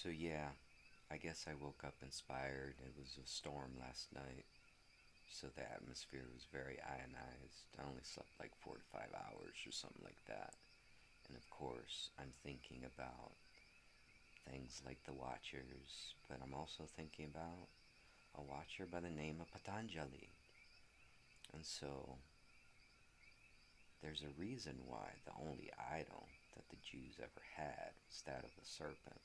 So yeah, I guess I woke up inspired. It was a storm last night, so the atmosphere was very ionized. I only slept like 4 to 5 hours or something like that. And of course, I'm thinking about things like the Watchers, but I'm also thinking about a Watcher by the name of Patanjali. And so there's a reason why the only idol that the Jews ever had was that of a serpent.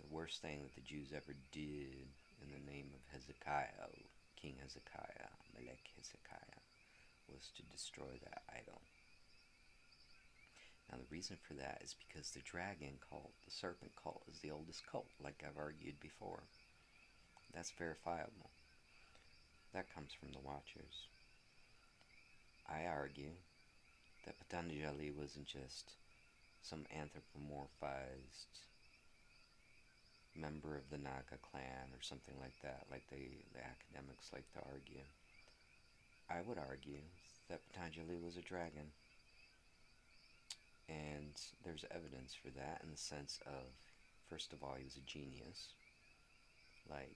The worst thing that the Jews ever did in the name of Hezekiah, King Hezekiah, Melech Hezekiah, was to destroy that idol. Now, the reason for that is because the dragon cult, the serpent cult, is the oldest cult, like I've argued before. That's verifiable. That comes from the Watchers. I argue that Patanjali wasn't just some anthropomorphized member of the Naga clan or something like that, like the academics like to argue. I would argue that Patanjali was a dragon, and there's evidence for that in the sense of, first of all, he was a genius. Like,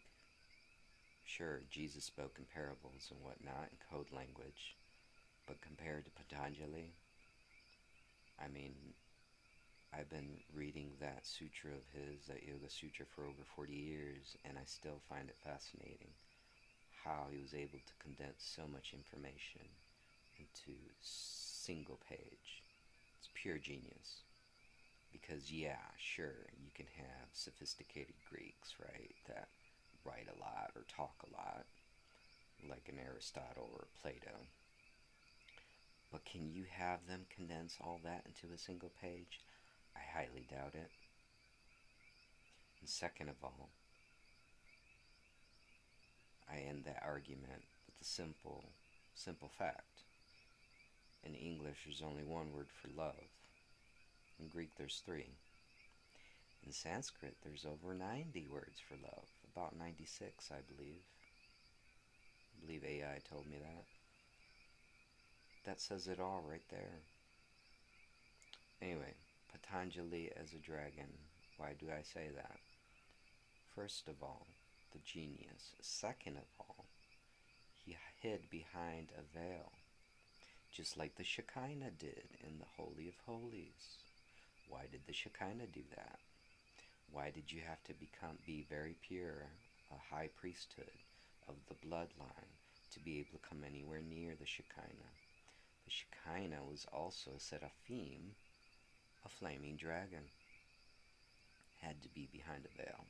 sure, Jesus spoke in parables and whatnot in code language, but compared to Patanjali, I mean, I've been reading that sutra of his, that Yoga Sutra, for over 40 years, and I still find it fascinating how he was able to condense so much information into single page. It's pure genius. Because, yeah, sure, you can have sophisticated Greeks, right, that write a lot or talk a lot, like an Aristotle or Plato. But can you have them condense all that into a single page? I highly doubt it. And second of all, I end that argument with a simple fact. In English, there's only one word for love. In Greek, there's three. In Sanskrit, there's over 90 words for love. About 96, I believe. I believe AI told me that. That says it all right there. Anyway, Patanjali as a dragon. Why do I say that? First of all, the genius. Second of all, he hid behind a veil, just like the Shekinah did in the Holy of Holies. Why did the Shekinah do that? Why did you have to be very pure, a high priesthood of the bloodline, to be able to come anywhere near the Shekinah? The Shekinah was also a seraphim, a flaming dragon. Had to be behind a veil.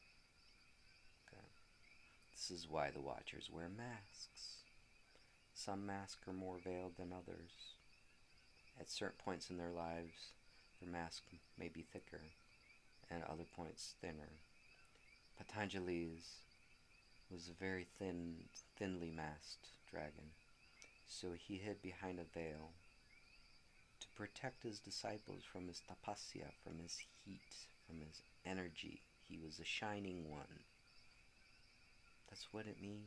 Okay. This is why the Watchers wear masks. Some masks are more veiled than others. At certain points in their lives, their mask may be thicker, and at other points thinner. Patanjali's was a very thinly masked dragon, so he hid behind a veil to protect his disciples from his tapasya, from his heat, from his energy. He was a shining one. That's what it means.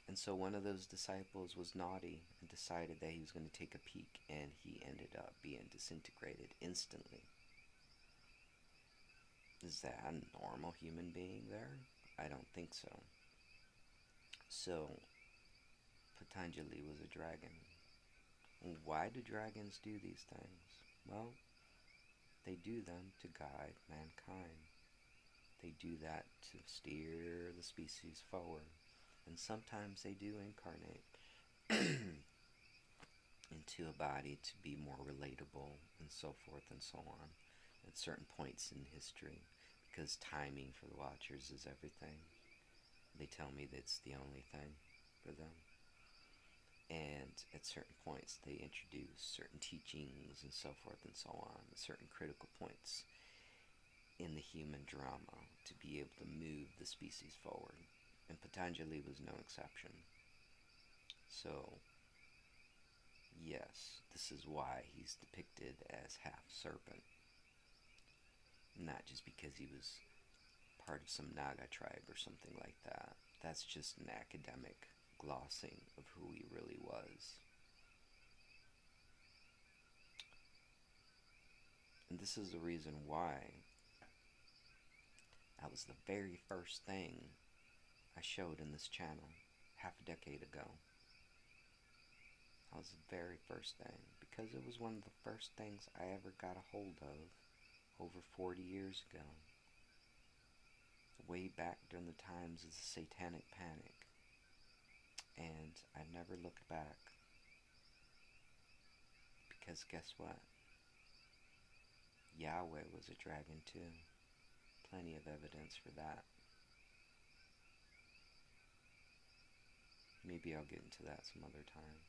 And so one of those disciples was naughty and decided that he was going to take a peek, and he ended up being disintegrated instantly. Is that a normal human being there? I don't think so. So, Patanjali was a dragon. And why do dragons do these things? Well, they do them to guide mankind. They do that to steer the species forward. And sometimes they do incarnate into a body to be more relatable and so forth and so on at certain points in history, because timing for the Watchers is everything. They tell me that's the only thing for them. And at certain points they introduce certain teachings and so forth and so on, certain critical points in the human drama to be able to move the species forward. And Patanjali was no exception. So, yes, this is why he's depicted as half serpent. Not just because he was part of some Naga tribe or something like that. That's just an academic glossing of who he really was. And this is the reason why that was the very first thing I showed in this channel half a decade ago. That was the very first thing, because it was one of the first things I ever got a hold of over 40 years ago, way back during the times of the Satanic Panic, and I never looked back, because guess what? Yahweh was a dragon too. Plenty of evidence for that. Maybe I'll get into that some other time.